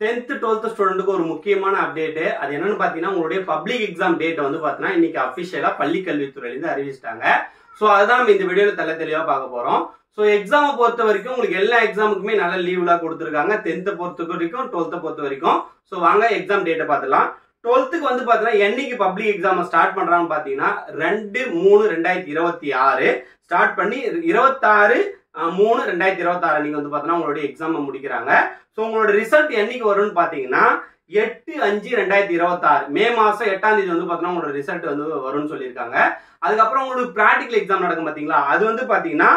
10th 12th ஸ்டூடெண்ட்டுக்கு ஒரு முக்கியமான அப்டேட். அது என்னன்னு பாத்தீங்கன்னா உங்களுடைய பப்ளிக் எக்ஸாம் டேட் வந்து பாத்தீங்கன்னா இன்னைக்கு அபிஷியலா பள்ளி கல்வித்துறையில இருந்து அறிவிச்சிட்டாங்க. சோ அதுதான் நம்ம இந்த வீடியோல தெளிவா பார்க்க போறோம். சோ எக்ஸாமை பொறுத்த வரைக்கும் உங்களுக்கு எல்லா எக்ஸாமுக்குமே நல்ல லீவ்லாம் கொடுத்துருக்காங்க. 10th பொறுத்த வரைக்கும் 12th பொறுத்த வரைக்கும். சோ வாங்க எக்ஸாம் டேட்டை பார்த்துலாம். 12th வந்து பாத்தீங்கன்னா என்னைக்கு பப்ளிக் எக்ஸாம் ஸ்டார்ட் பண்றாங்கன்னு பாத்தீங்கன்னா 2/3/2026 ஸ்டார்ட் பண்ணி 26/3/2026 நீங்க வந்து பாத்தீங்கன்னா உங்களுடைய எக்ஸாம் முடிக்கிறாங்க. சோ உங்களோட ரிசல்ட் என்னைக்கு வரும்னு பாத்தீங்கன்னா 8/5/2026 மே மாசம் 8ஆம் தேதி வந்து பாத்தீங்கன்னா உங்களோட ரிசல்ட் வந்து வரும்னு சொல்லியிருக்காங்க. அதுக்கப்புறம் உங்களுக்கு பிராக்டிகல் எக்ஸாம் நடக்கும் பாத்தீங்களா, அது வந்து பாத்தீங்கன்னா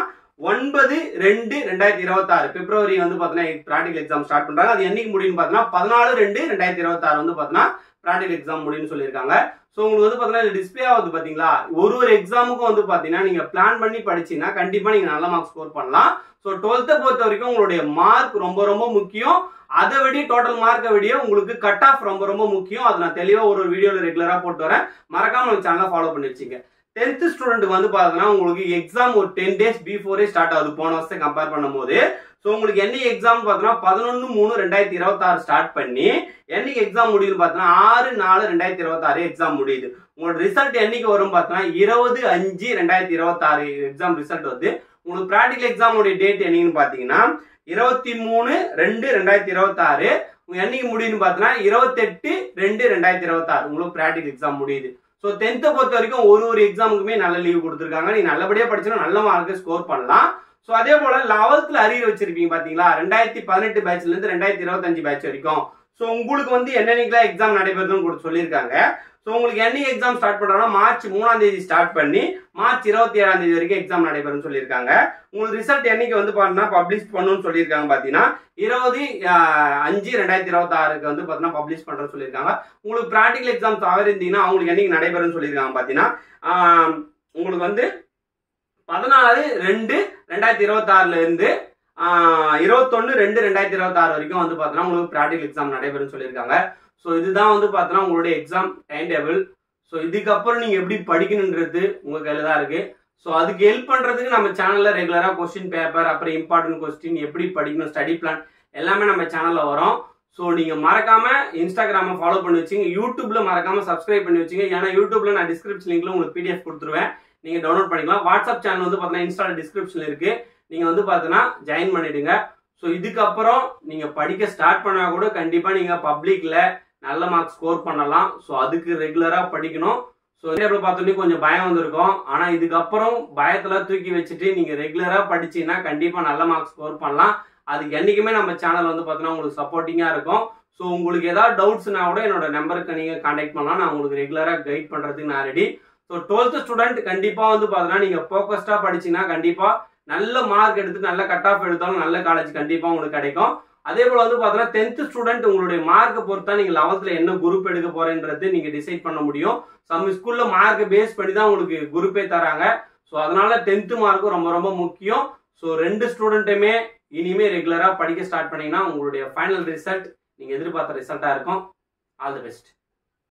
9/2/2026 பிப்ரவரி வந்து பாத்தீங்கன்னா பிராக்டிகல் எக்ஸாம் ஸ்டார்ட் பண்றாங்க. அது என்னைக்கு முடியும்னு பாத்தீங்கன்னா 14/2/2026 வந்து பாத்தீங்கன்னா பிராக்டிகல் எக்ஸாம் முடியும்னு சொல்லியிருக்காங்க. சோ உங்களுக்கு வந்து பாத்தீங்கன்னா டிஸ்பிளே ஆகுது பாத்தீங்களா, ஒரு எக்ஸாமுக்கும் வந்து பாத்தீங்கன்னா நீங்க பிளான் பண்ணி படிச்சீங்கன்னா கண்டிப்பா நீங்க நல்ல மார்க் ஸ்கோர் பண்ணலாம். சோ 12th பொறுத்த வரைக்கும் உங்களுடைய மார்க் ரொம்ப முக்கியம். அதை விட டோட்டல் மார்க்கை விட உங்களுக்கு கட் ஆஃப் ரொம்ப முக்கியம். அது நான் தெளிவா ஒரு வீடியோல ரெகுலரா போட்டு வரேன். மறக்காம நம்ம சேனலை ஃபாலோ பண்ணி வச்சுங்க. 10th ஸ்டூடெண்ட் வந்து பாத்தீங்கன்னா உங்களுக்கு எக்ஸாம் ஒரு 10 days பிஃபோரே ஸ்டார்ட் ஆகுது போன வருஷத்தை கம்பேர் பண்ணும்போது. சோ உங்களுக்கு என்ன எக்ஸாம் பாத்தீங்கன்னா 11/3/2026 ஸ்டார்ட் பண்ணி என்னைக்கு எக்ஸாம் முடியுது பாத்தீங்கன்னா 6/4/2026 எக்ஸாம் முடியுது. உங்களோட ரிசல்ட் என்னைக்கு வரும் பாத்தீங்கன்னா 20/5/2026 எக்ஸாம் ரிசல்ட் வந்து. உங்களுக்கு பிராக்டிகல் எக்ஸாம் உடைய டேட் என்னைக்குன்னு பாத்தீங்கன்னா 23/2/2026 என்னைக்கு முடியுதுன்னு பாத்தீங்கன்னா 28/2/2026 உங்களுக்கு பிராக்டிகல் எக்ஸாம் முடியுது. சோ 10th பொறுத்த வரைக்கும் ஒரு எக்ஸாமுக்குமே நல்ல லீவ் கொடுத்துருக்காங்க. நீங்க நல்லபடியா படிச்சா நல்ல மார்க் ஸ்கோர் பண்ணலாம். சோ அதே போல 11th அரியர் வச்சிருப்பீங்க பாத்தீங்களா, 2018 பேட்ச்ல இருந்து 2025 பேட்ச் வரைக்கும். சோ உங்களுக்கு வந்து என்னென்னைக்குலாம் எக்ஸாம் நடைபெறுதுன்னு சொல்லியிருக்காங்க. சோ உங்களுக்கு என்னைக்கு எக்ஸாம் ஸ்டார்ட் பண்றாங்கன்னா மார்ச் 3ஆம் தேதி ஸ்டார்ட் பண்ணி மார்ச் 27ஆம் தேதி வரைக்கும் எக்ஸாம் நடைபெறும்னு சொல்லியிருக்காங்க. உங்களுக்கு ரிசல்ட் என்னைக்கு வந்து பாத்தீங்கன்னா பப்ளிஷ் பண்ணணும்னு சொல்லியிருக்காங்க பாத்தீங்கன்னா 20/5/2026 வந்து பாத்தீங்கன்னா பப்ளிஷ் பண்றேன்னு சொல்லியிருக்காங்க. உங்களுக்கு பிராக்டிகல் எக்ஸாம் தவிர இருந்தீங்கன்னா அவங்களுக்கு என்னைக்கு நடைபெறும்னு சொல்லியிருக்காங்க பாத்தீங்கன்னா உங்களுக்கு வந்து 14/2/2026 இருந்து 21/2/2026 வரைக்கும் வந்து பாத்தீங்கன்னா உங்களுக்கு பிராக்டிகல் எக்ஸாம் நடைபெறும்னு சொல்லியிருக்காங்க. சோ இதுதான் வந்து பாத்தீங்கன்னா உங்களுடைய எக்ஸாம் டைம் டேபிள். சோ இதுக்கப்புறம் நீங்க எப்படி படிக்கணும்ன்றது உங்க கையில தான் இருக்கு. சோ அதுக்கு ஹெல்ப் பண்றதுக்கு நம்ம சேனல்ல ரெகுலரா கொஸ்டின் பேப்பர், அப்புறம் இம்பார்ட்டன்ட் கொஸ்டின், எப்படி படிக்கணும், ஸ்டடி பிளான் எல்லாமே நம்ம சேனல்ல வரும். சோ நீங்க மறக்காம இன்ஸ்டாகிராம ஃபாலோ பண்ணி வச்சுங்க. யூடியூப்ல மறக்காம சப்ஸ்கிரைப் பண்ணி வச்சுங்க. ஏன்னா யூடியூப்ல நான் டிஸ்கிரிப்ஷன் லிங்க்ல உங்களுக்கு பிடிஎஃப் கொடுத்துருவேன், நீங்க டவுன்லோட் பண்ணிக்கலாம். வாட்ஸ்அப் சேனல் வந்து பாத்தீங்கன்னா இன்ஸ்டால டிஸ்கிரிப்ஷன்ல இருக்கு, நீங்க வந்து பாத்தீங்கன்னா ஜாயின் பண்ணிடுங்க. சோ இதுக்கப்புறம் நீங்க படிக்க ஸ்டார்ட் பண்ணா கூட கண்டிப்பா நீங்க பப்ளிக்ல நல்ல மார்க் ஸ்கோர் பண்ணலாம். சோ அதுக்கு ரெகுலரா படிக்கணும். சோ பார்த்தோன்னே கொஞ்சம் பயம் வந்திருக்கும். ஆனா இதுக்கப்புறம் பயத்துல தூக்கி வச்சுட்டு நீங்க ரெகுலரா படிச்சீங்கன்னா கண்டிப்பா நல்ல மார்க் ஸ்கோர் பண்ணலாம். அதுக்கு என்னைக்குமே நம்ம சேனல் வந்து பாத்தீங்கன்னா உங்களுக்கு சப்போர்ட்டிங்கா இருக்கும். சோ உங்களுக்கு ஏதாவது டவுட்ஸ்னா கூட என்னோட நம்பருக்கு நீங்க கான்டாக்ட் பண்ணலாம். நான் உங்களுக்கு ரெகுலரா கைட் பண்றதுக்கு நான் ரெடி. ஸோ 12th ஸ்டூடெண்ட் கண்டிப்பா வந்து பாத்தீங்கன்னா நீங்க ஃபோக்கஸ்டா படிச்சீங்கன்னா கண்டிப்பா நல்ல மார்க் எடுத்து நல்ல கட் ஆஃப் எடுத்தாலும் நல்ல காலேஜ் கண்டிப்பா உங்களுக்கு கிடைக்கும். அதே போல வந்து பாத்தீங்கன்னா 10th ஸ்டூடெண்ட் உங்களுடைய மார்க் பொறுத்தா நீங்க 11th என்ன குரூப் எடுக்க போறேன்றது நீங்க டிசைட் பண்ண முடியும். சம் ஸ்கூல்ல மார்க் பேஸ் பண்ணி தான் உங்களுக்கு குரூப்பே தராங்க. ஸோ அதனால 10th மார்க்கும் ரொம்ப முக்கியம். ஸோ 2 ஸ்டூடெண்ட்டுமே இனிமே ரெகுலரா படிக்க ஸ்டார்ட் பண்ணீங்கன்னா உங்களுடைய ஃபைனல் ரிசல்ட் நீங்க எதிர்பார்த்த ரிசல்ட்டா இருக்கும். All the best.